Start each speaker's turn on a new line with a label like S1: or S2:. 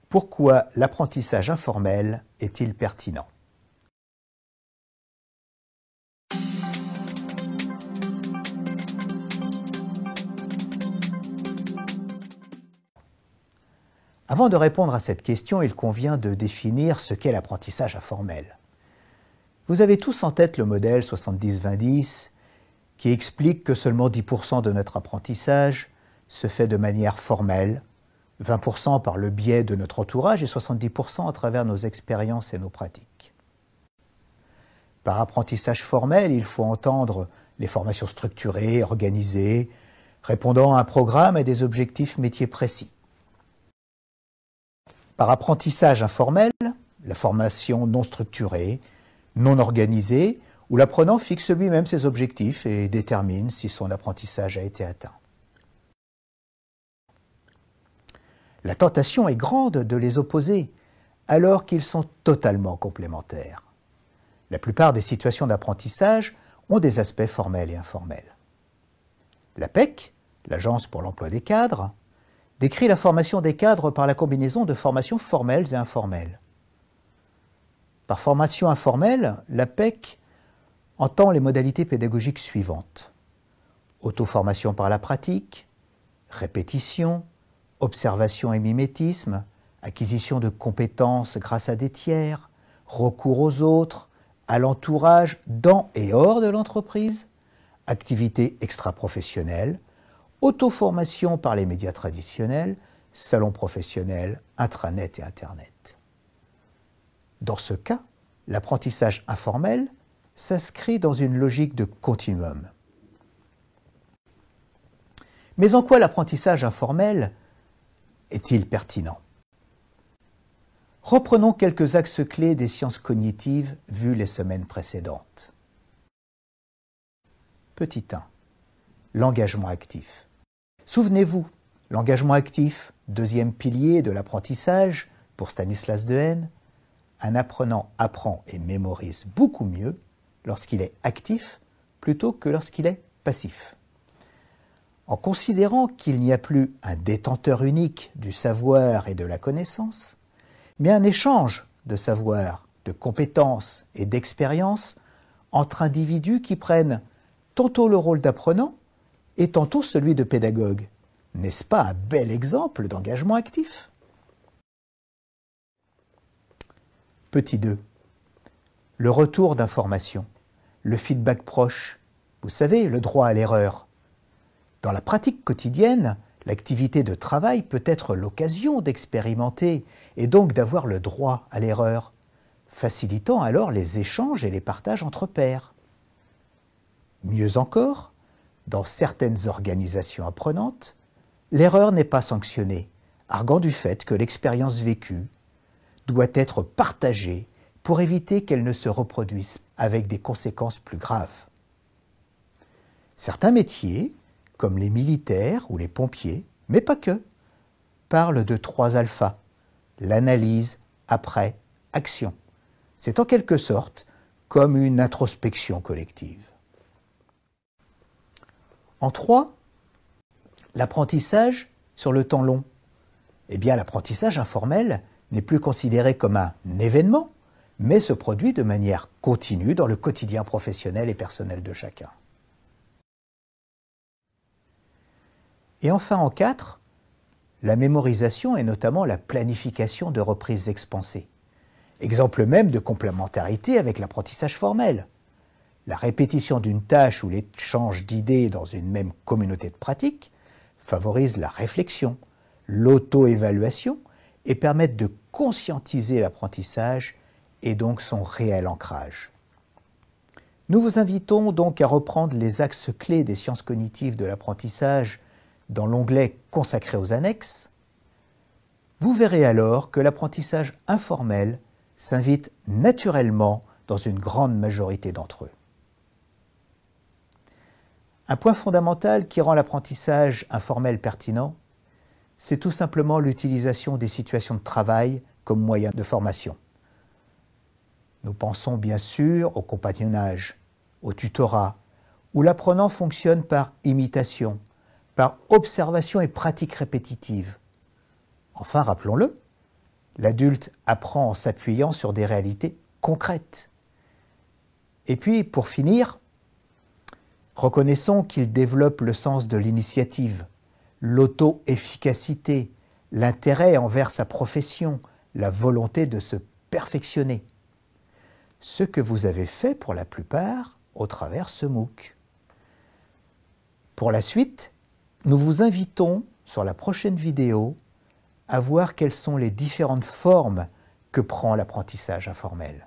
S1: Pourquoi l'apprentissage informel est-il pertinent? Avant de répondre à cette question, il convient de définir ce qu'est l'apprentissage informel. Vous avez tous en tête le modèle 70-20-10 qui explique que seulement 10% de notre apprentissage se fait de manière formelle, 20% par le biais de notre entourage et 70% à travers nos expériences et nos pratiques. Par apprentissage formel, il faut entendre les formations structurées, organisées, répondant à un programme et des objectifs métiers précis. Par apprentissage informel, la formation non structurée, non organisée, où l'apprenant fixe lui-même ses objectifs et détermine si son apprentissage a été atteint. La tentation est grande de les opposer, alors qu'ils sont totalement complémentaires. La plupart des situations d'apprentissage ont des aspects formels et informels. L'APEC, l'Agence pour l'emploi des cadres, décrit la formation des cadres par la combinaison de formations formelles et informelles. Par formation informelle, l'APEC entend les modalités pédagogiques suivantes: auto-formation par la pratique, répétition, observation et mimétisme, acquisition de compétences grâce à des tiers, recours aux autres, à l'entourage dans et hors de l'entreprise, activités extra-professionnelles, auto-formation par les médias traditionnels, salons professionnels, intranet et Internet. Dans ce cas, l'apprentissage informel s'inscrit dans une logique de continuum. Mais en quoi l'apprentissage informel est-il pertinent? Reprenons quelques axes clés des sciences cognitives vus les semaines précédentes. Petit 1. L'engagement actif. Souvenez-vous, l'engagement actif, deuxième pilier de l'apprentissage pour Stanislas Dehaene, un apprenant apprend et mémorise beaucoup mieux lorsqu'il est actif plutôt que lorsqu'il est passif. En considérant qu'il n'y a plus un détenteur unique du savoir et de la connaissance, mais un échange de savoir, de compétences et d'expériences entre individus qui prennent tantôt le rôle d'apprenant et tantôt celui de pédagogue. N'est-ce pas un bel exemple d'engagement actif? Petit 2. Le retour d'information, le feedback proche, vous savez, le droit à l'erreur. Dans la pratique quotidienne, l'activité de travail peut être l'occasion d'expérimenter et donc d'avoir le droit à l'erreur, facilitant alors les échanges et les partages entre pairs. Mieux encore, dans certaines organisations apprenantes, l'erreur n'est pas sanctionnée, arguant du fait que l'expérience vécue doit être partagée pour éviter qu'elle ne se reproduise avec des conséquences plus graves. Certains métiers, comme les militaires ou les pompiers, mais pas que, parlent de 3 alphas, l'analyse, après, action. C'est en quelque sorte comme une introspection collective. En 3, l'apprentissage sur le temps long. Eh bien, l'apprentissage informel n'est plus considéré comme un événement, mais se produit de manière continue dans le quotidien professionnel et personnel de chacun. Et enfin, en 4, la mémorisation et notamment la planification de reprises expansées. Exemple même de complémentarité avec l'apprentissage formel. La répétition d'une tâche ou l'échange d'idées dans une même communauté de pratique favorise la réflexion, l'auto-évaluation et permettent de conscientiser l'apprentissage et donc son réel ancrage. Nous vous invitons donc à reprendre les axes clés des sciences cognitives de l'apprentissage dans l'onglet consacré aux annexes. Vous verrez alors que l'apprentissage informel s'invite naturellement dans une grande majorité d'entre eux. Un point fondamental qui rend l'apprentissage informel pertinent, c'est tout simplement l'utilisation des situations de travail comme moyen de formation. Nous pensons bien sûr au compagnonnage, au tutorat, où l'apprenant fonctionne par imitation, par observation et pratique répétitive. Enfin, rappelons-le, L'adulte apprend en s'appuyant sur des réalités concrètes. Et puis, pour finir, reconnaissons qu'il développe le sens de l'initiative, l'auto-efficacité, l'intérêt envers sa profession, la volonté de se perfectionner. Ce que vous avez fait pour la plupart au travers ce MOOC. Pour la suite, nous vous invitons sur la prochaine vidéo à voir quelles sont les différentes formes que prend l'apprentissage informel.